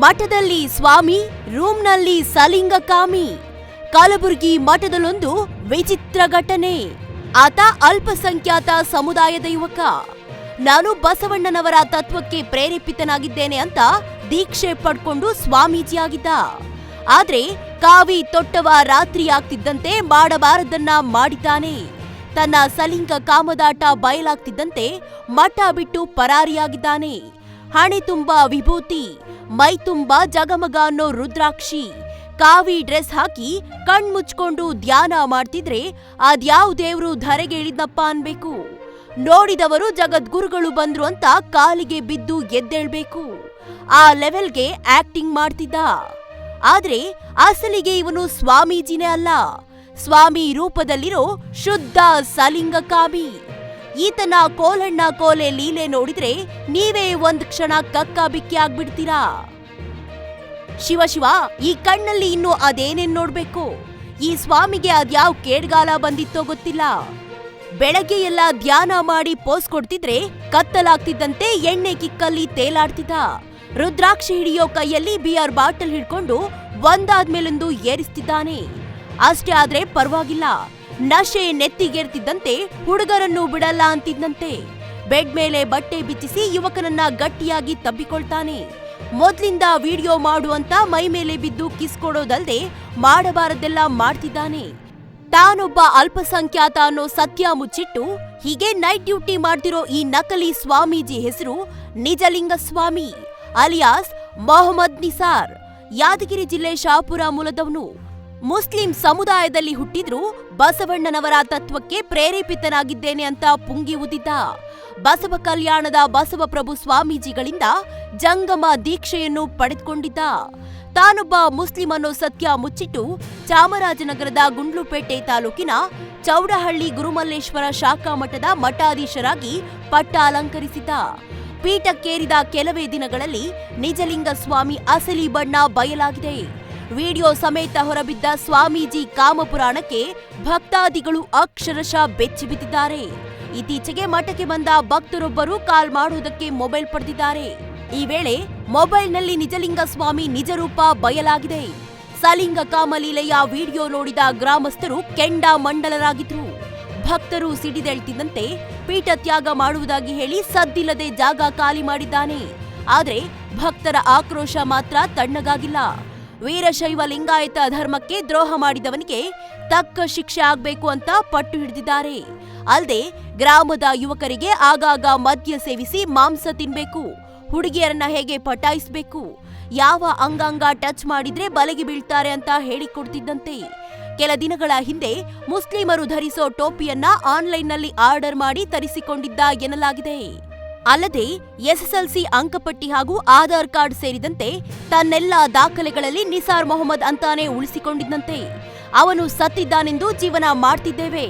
ಮಠದಲ್ಲಿ ಸ್ವಾಮಿ, ರೂಮ್ನಲ್ಲಿ ಸಲಿಂಗಕಾಮಿ. ಕಲಬುರಗಿ ಮಠದಲ್ಲೊಂದು ವಿಚಿತ್ರ ಘಟನೆ. ಆತ ಅಲ್ಪಸಂಖ್ಯಾತ ಸಮುದಾಯದ ಯುವಕ. ನಾನು ಬಸವಣ್ಣನವರ ತತ್ವಕ್ಕೆ ಪ್ರೇರೇಪಿತನಾಗಿದ್ದೇನೆ ಅಂತ ದೀಕ್ಷೆ ಪಡ್ಕೊಂಡು ಸ್ವಾಮೀಜಿಯಾಗಿದ್ದ. ಆದ್ರೆ ಕಾವಿ ತೊಟ್ಟವ ರಾತ್ರಿ ಆಗ್ತಿದ್ದಂತೆ ಮಾಡಬಾರದನ್ನ ಮಾಡಿದ್ದಾನೆ. ತನ್ನ ಸಲಿಂಗ ಕಾಮದಾಟ ಬಯಲಾಗ್ತಿದ್ದಂತೆ ಮಠ ಬಿಟ್ಟು ಪರಾರಿಯಾಗಿದ್ದಾನೆ. ಹಣೆ ತುಂಬಾ ವಿಭೂತಿ, ಮೈ ತುಂಬಾ ಜಗಮಗ ಅನ್ನೋ ರುದ್ರಾಕ್ಷಿ, ಕಾವಿ ಡ್ರೆಸ್ ಹಾಕಿ ಕಣ್ಮುಚ್ಕೊಂಡು ಧ್ಯಾನ ಮಾಡ್ತಿದ್ರೆ ಅದ್ಯಾವ ದೇವ್ರು ಧರೆಗೆ ಇಳಿದ್ನಪ್ಪ ಅನ್ಬೇಕು. ನೋಡಿದವರು ಜಗದ್ಗುರುಗಳು ಬಂದ್ರು ಅಂತ ಕಾಲಿಗೆ ಬಿದ್ದು ಎದ್ದೇಳ್ಬೇಕು. ಆ ಲೆವೆಲ್ಗೆ ಆಕ್ಟಿಂಗ್ ಮಾಡ್ತಿದ್ದ. ಆದ್ರೆ ಅಸಲಿಗೆ ಇವನು ಸ್ವಾಮೀಜಿನೇ ಅಲ್ಲ, ಸ್ವಾಮಿ ರೂಪದಲ್ಲಿರೋ ಶುದ್ಧ ಸಲಿಂಗಕಾಮಿ. ಈತನ ಕೋಲಣ್ಣ ಕೋಲೆ ಲೀಲೆ ನೋಡಿದ್ರೆ ನೀವೇ ಒಂದ್ ಕ್ಷಣ ಕಕ್ಕಾಬಿಕ್ಕಿ ಆಗ್ಬಿಡ್ತೀರಾ. ಶಿವ, ಈ ಕಣ್ಣಲ್ಲಿ ಇನ್ನು ಅದೇನೇನ್ ನೋಡ್ಬೇಕು. ಈ ಸ್ವಾಮಿಗೆ ಅದ್ಯಾವ್ ಕೇಡ್ಗಾಲ ಬಂದಿತ್ತೋ ಗೊತ್ತಿಲ್ಲ. ಬೆಳಗ್ಗೆ ಎಲ್ಲ ಧ್ಯಾನ ಮಾಡಿ ಪೋಸ್ ಕೊಡ್ತಿದ್ರೆ ಕತ್ತಲಾಗ್ತಿದ್ದಂತೆ ಎಣ್ಣೆ ಕಿಕ್ಕಲ್ಲಿ ತೇಲಾಡ್ತಿದ್ದ. ರುದ್ರಾಕ್ಷಿ ಹಿಡಿಯೋ ಕೈಯಲ್ಲಿ ಬಿಯರ್ ಬಾಟಲ್ ಹಿಡ್ಕೊಂಡು ಒಂದಾದ್ಮೇಲೊಂದು ಏರಿಸ್ತಿದ್ದಾನೆ. ಅಷ್ಟೇ ಆದ್ರೆ ಪರವಾಗಿಲ್ಲ, ನಶೆ ನೆತ್ತಿಗೇರ್ತಿದ್ದಂತೆ ಹುಡುಗರನ್ನು ಬಿಡಲ್ಲ ಅಂತಿದ್ದಂತೆ. ಬೆಡ್ ಮೇಲೆ ಬಟ್ಟೆ ಬಿಚ್ಚಿಸಿ ಯುವಕನನ್ನ ಗಟ್ಟಿಯಾಗಿ ತಬ್ಬಿಕೊಳ್ತಾನೆ. ಮೊದ್ಲಿಂದ ವಿಡಿಯೋ ಮಾಡುವಂತ ಮೈ ಮೇಲೆ ಬಿದ್ದು ಕಿಸ್ ಕೊಡೋದಲ್ದೆ ಮಾಡಬಾರದೆಲ್ಲ ಮಾಡ್ತಿದ್ದಾನೆ. ತಾನೊಬ್ಬ ಅಲ್ಪಸಂಖ್ಯಾತ ಅನ್ನೋ ಸತ್ಯ ಮುಚ್ಚಿಟ್ಟು ಹೀಗೆ ನೈಟ್ ಡ್ಯೂಟಿ ಮಾಡ್ತಿರೋ ಈ ನಕಲಿ ಸ್ವಾಮೀಜಿ ಹೆಸರು ನಿಜಲಿಂಗ ಸ್ವಾಮಿ ಅಲಿಯಾಸ್ ಮೊಹಮ್ಮದ್ ನಿಸಾರ್. ಯಾದಗಿರಿ ಜಿಲ್ಲೆ ಶಾಪುರ ಮೂಲದವನು. ಮುಸ್ಲಿಂ ಸಮುದಾಯದಲ್ಲಿ ಹುಟ್ಟಿದ್ರೂ ಬಸವಣ್ಣನವರ ತತ್ವಕ್ಕೆ ಪ್ರೇರೇಪಿತನಾಗಿದ್ದೇನೆ ಅಂತ ಪುಂಗಿ ಉದಿದ್ದ. ಬಸವ ಕಲ್ಯಾಣದ ಬಸವಪ್ರಭು ಸ್ವಾಮೀಜಿಗಳಿಂದ ಜಂಗಮ ದೀಕ್ಷೆಯನ್ನು ಪಡೆದುಕೊಂಡಿದ್ದ. ತಾನೊಬ್ಬ ಮುಸ್ಲಿಂ ಅನ್ನೋ ಸತ್ಯ ಮುಚ್ಚಿಟ್ಟು ಚಾಮರಾಜನಗರದ ಗುಂಡ್ಲುಪೇಟೆ ತಾಲೂಕಿನ ಚೌಡಹಳ್ಳಿ ಗುರುಮಲ್ಲೇಶ್ವರ ಶಾಖಾ ಮಠದ ಮಠಾಧೀಶರಾಗಿ ಪಟ್ಟ ಅಲಂಕರಿಸಿದ್ದ. ಪೀಠಕ್ಕೇರಿದ ಕೆಲವೇ ದಿನಗಳಲ್ಲಿ ನಿಜಲಿಂಗ ಸ್ವಾಮಿ ಅಸಲಿ ಬಣ್ಣ ಬಯಲಾಗಿದೆ. ವಿಡಿಯೋ ಸಮೇತ ಹೊರಬಿದ್ದ ಸ್ವಾಮೀಜಿ ಕಾಮಪುರಾಣಕ್ಕೆ ಭಕ್ತಾದಿಗಳು ಅಕ್ಷರಶಃ ಬೆಚ್ಚಿಬಿದ್ದಿದ್ದಾರೆ. ಇತ್ತೀಚೆಗೆ ಮಠಕ್ಕೆ ಬಂದ ಭಕ್ತರೊಬ್ಬರು ಕಾಲ್ ಮಾಡುವುದಕ್ಕೆ ಮೊಬೈಲ್ ಪಡೆದಿದ್ದಾರೆ. ಈ ವೇಳೆ ಮೊಬೈಲ್ನಲ್ಲಿ ನಿಜಲಿಂಗ ಸ್ವಾಮಿ ನಿಜರೂಪ ಬಯಲಾಗಿದೆ. ಸಲಿಂಗ ಕಾಮಲೀಲೆಯ ವಿಡಿಯೋ ನೋಡಿದ ಗ್ರಾಮಸ್ಥರು ಕೆಂಡ ಮಂಡಲರಾಗಿದ್ರು. ಭಕ್ತರು ಸಿಡಿದೇಳ್ತಿದ್ದಂತೆ ಪೀಠ ತ್ಯಾಗ ಮಾಡುವುದಾಗಿ ಹೇಳಿ ಸದ್ದಿಲ್ಲದೆ ಜಾಗ ಖಾಲಿ ಮಾಡಿದ್ದಾನೆ. ಆದ್ರೆ ಭಕ್ತರ ಆಕ್ರೋಶ ಮಾತ್ರ ತಣ್ಣಗಾಗಿಲ್ಲ. ವೀರಶೈವ ಲಿಂಗಾಯತ ಧರ್ಮಕ್ಕೆ ದ್ರೋಹ ಮಾಡಿದವನಿಗೆ ತಕ್ಕ ಶಿಕ್ಷೆ ಆಗ್ಬೇಕು ಅಂತ ಪಟ್ಟು ಹಿಡಿದಿದ್ದಾರೆ. ಅಲ್ಲದೆ ಗ್ರಾಮದ ಯುವಕರಿಗೆ ಆಗಾಗ ಮದ್ಯ ಸೇವಿಸಿ ಮಾಂಸ ತಿನ್ಬೇಕು, ಹುಡುಗಿಯರನ್ನ ಹೇಗೆ ಪಟಾಯಿಸ್ಬೇಕು, ಯಾವ ಅಂಗಾಂಗ ಟಚ್ ಮಾಡಿದ್ರೆ ಬಲೆಗೆ ಬೀಳ್ತಾರೆ ಅಂತ ಹೇಳಿಕೊಡ್ತಿದ್ದಂತೆ. ಕೆಲ ದಿನಗಳ ಹಿಂದೆ ಮುಸ್ಲಿಮರು ಧರಿಸೋ ಟೋಪಿಯನ್ನ ಆನ್ಲೈನ್ನಲ್ಲಿ ಆರ್ಡರ್ ಮಾಡಿ ತರಿಸಿಕೊಂಡಿದ್ದ ಎನ್ನಲಾಗಿದೆ. ಅಲ್ಲದೆ ಎಸ್ಎಸ್ಎಲ್ಸಿ ಅಂಕಪಟ್ಟಿ ಹಾಗೂ ಆಧಾರ್ ಕಾರ್ಡ್ ಸೇರಿದಂತೆ ತನ್ನೆಲ್ಲ ದಾಖಲೆಗಳಲ್ಲಿ ನಿಸಾರ್ ಮೊಹಮ್ಮದ್ ಅಂತಾನೆ ಉಳಿಸಿಕೊಂಡಿದ್ದಂತೆ. ಅವನು ಸತ್ತಿದ್ದಾನೆಂದು ಜೀವನ ಮಾಡ್ತಿದ್ದೇವೆ.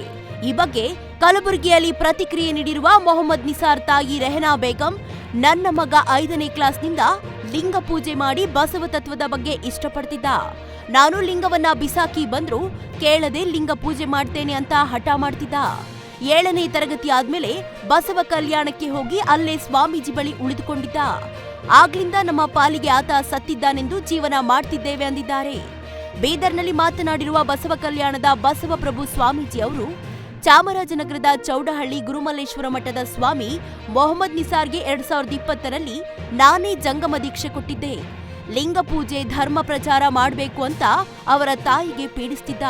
ಈ ಬಗ್ಗೆ ಕಲಬುರಗಿಯಲ್ಲಿ ಪ್ರತಿಕ್ರಿಯೆ ನೀಡಿರುವ ಮೊಹಮ್ಮದ್ ನಿಸಾರ್ ತಾಯಿ ರೆಹನಾ ಬೇಗಂ, ನನ್ನ ಮಗ 5ನೇ ಕ್ಲಾಸ್ನಿಂದ ಲಿಂಗ ಪೂಜೆ ಮಾಡಿ ಬಸವ ತತ್ವದ ಬಗ್ಗೆ ಇಷ್ಟಪಡ್ತಿದ್ದ. ನಾನು ಲಿಂಗವನ್ನ ಬಿಸಾಕಿ ಬಂದ್ರು ಕೇಳದೆ ಲಿಂಗ ಪೂಜೆ ಮಾಡ್ತೇನೆ ಅಂತ ಹಠ ಮಾಡ್ತಿದ್ದ. 7ನೇ ತರಗತಿ ಆದ್ಮೇಲೆ ಬಸವ ಕಲ್ಯಾಣಕ್ಕೆ ಹೋಗಿ ಅಲ್ಲೇ ಸ್ವಾಮೀಜಿ ಬಳಿ ಉಳಿದುಕೊಂಡಿದ್ದ. ಆಗ್ಲಿಂದ ನಮ್ಮ ಪಾಲಿಗೆ ಆತ ಸತ್ತಿದ್ದಾನೆಂದು ಜೀವನ ಮಾಡ್ತಿದ್ದೇವೆ ಅಂದಿದ್ದಾರೆ. ಬೀದರ್ನಲ್ಲಿ ಮಾತನಾಡಿರುವ ಬಸವ ಕಲ್ಯಾಣದ ಬಸವಪ್ರಭು ಸ್ವಾಮೀಜಿ ಅವರು, ಚಾಮರಾಜನಗರದ ಚೌಡಹಳ್ಳಿ ಗುರುಮಲ್ಲೇಶ್ವರ ಮಠದ ಸ್ವಾಮಿ ಮೊಹಮ್ಮದ್ ನಿಸಾರ್ಗೆ 2020ರಲ್ಲಿ ನಾನೇ ಜಂಗಮ ದೀಕ್ಷೆ ಕೊಟ್ಟಿದ್ದೆ. ಲಿಂಗ ಪೂಜೆ ಧರ್ಮ ಪ್ರಚಾರ ಮಾಡಬೇಕು ಅಂತ ಅವರ ತಾಯಿಗೆ ಪೀಡಿಸ್ತಿದ್ದ.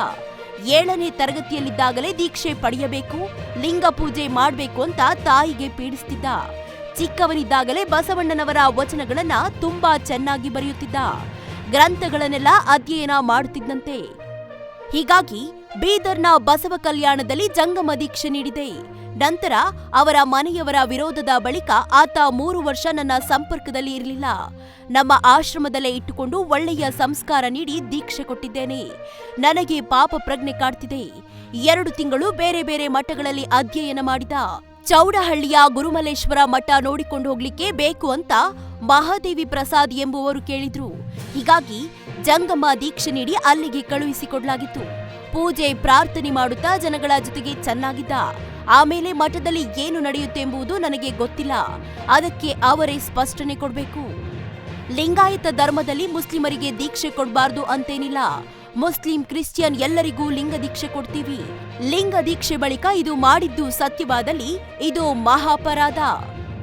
7ನೇ ತರಗತಿಯಲ್ಲಿದ್ದಾಗಲೇ ದೀಕ್ಷೆ ಪಡೆಯಬೇಕು, ಲಿಂಗ ಪೂಜೆ ಮಾಡಬೇಕು ಅಂತ ತಾಯಿಗೆ ಪೀಡಿಸ್ತಿದ್ದ. ಚಿಕ್ಕವನಿದ್ದಾಗಲೇ ಬಸವಣ್ಣನವರ ವಚನಗಳನ್ನ ತುಂಬಾ ಚೆನ್ನಾಗಿ ಬರೆಯುತ್ತಿದ್ದ. ಗ್ರಂಥಗಳನ್ನೆಲ್ಲ ಅಧ್ಯಯನ ಮಾಡುತ್ತಿದ್ದಂತೆ. ಹೀಗಾಗಿ ಬೀದರ್ನ ಬಸವ ಕಲ್ಯಾಣದಲ್ಲಿ ಜಂಗಮ ದೀಕ್ಷೆ ನೀಡಿದೆ. ನಂತರ ಅವರ ಮನೆಯವರ ವಿರೋಧದ ಬಳಿಕ ಆತ 3 ವರ್ಷ ನನ್ನ ಸಂಪರ್ಕದಲ್ಲಿ ಇರಲಿಲ್ಲ. ನಮ್ಮ ಆಶ್ರಮದಲ್ಲೇ ಇಟ್ಟುಕೊಂಡು ಒಳ್ಳೆಯ ಸಂಸ್ಕಾರ ನೀಡಿ ದೀಕ್ಷೆ ಕೊಟ್ಟಿದ್ದೇನೆ. ನನಗೆ ಪಾಪ ಪ್ರಜ್ಞೆ ಕಾಡ್ತಿದೆ. 2 ತಿಂಗಳು ಬೇರೆ ಬೇರೆ ಮಠಗಳಲ್ಲಿ ಅಧ್ಯಯನ ಮಾಡಿದ. ಚೌಡಹಳ್ಳಿಯ ಗುರುಮಲ್ಲೇಶ್ವರ ಮಠ ನೋಡಿಕೊಂಡು ಹೋಗ್ಲಿಕ್ಕೆ ಬೇಕು ಅಂತ ಮಹಾದೇವಿ ಪ್ರಸಾದ್ ಎಂಬುವರು ಕೇಳಿದ್ರು. ಹೀಗಾಗಿ ಜಂಗಮ ದೀಕ್ಷೆ ನೀಡಿ ಅಲ್ಲಿಗೆ ಕಳುಹಿಸಿಕೊಡ್ಲಾಗಿತ್ತು. ಪೂಜೆ ಪ್ರಾರ್ಥನೆ ಮಾಡುತ್ತಾ ಜನಗಳ ಜೊತೆಗೆ ಚೆನ್ನಾಗಿದ್ದ. ಆಮೇಲೆ ಮಠದಲ್ಲಿ ಏನು ನಡೆಯುತ್ತೆ ಎಂಬುದು ನನಗೆ ಗೊತ್ತಿಲ್ಲ. ಅದಕ್ಕೆ ಅವರೇ ಸ್ಪಷ್ಟನೆ ಕೊಡಬೇಕು. ಲಿಂಗಾಯತ ಧರ್ಮದಲ್ಲಿ ಮುಸ್ಲಿಮರಿಗೆ ದೀಕ್ಷೆ ಕೊಡಬಾರ್ದು ಅಂತೇನಿಲ್ಲ. ಮುಸ್ಲಿಂ, ಕ್ರಿಶ್ಚಿಯನ್ ಎಲ್ಲರಿಗೂ ಲಿಂಗ ದೀಕ್ಷೆ ಕೊಡ್ತೀವಿ. ಲಿಂಗ ದೀಕ್ಷೆ ಬಳಿಕ ಇದು ಮಾಡಿದ್ದು ಸತ್ಯವಾದಲ್ಲಿ ಇದು ಮಹಾಪರಾಧ.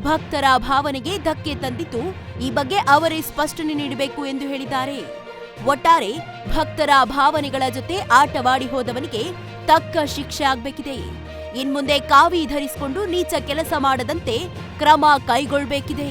ಭಕ್ತರ ಭಾವನೆಗೆ ಧಕ್ಕೆ ತಂದಿದ್ದು, ಈ ಬಗ್ಗೆ ಅವರೇ ಸ್ಪಷ್ಟನೆ ನೀಡಬೇಕು ಎಂದು ಹೇಳಿದ್ದಾರೆ. ಒಟ್ಟಾರೆ ಭಕ್ತರ ಭಾವನೆಗಳ ಜೊತೆ ಆಟವಾಡಿ ಹೋದವನಿಗೆ ತಕ್ಕ ಶಿಕ್ಷೆ ಆಗ್ಬೇಕಿದೆ. ಇನ್ಮುಂದೆ ಕಾವಿ ಧರಿಸಿಕೊಂಡು ನೀಚ ಕೆಲಸ ಮಾಡದಂತೆ ಕ್ರಮ ಕೈಗೊಳ್ಳಬೇಕಿದೆ.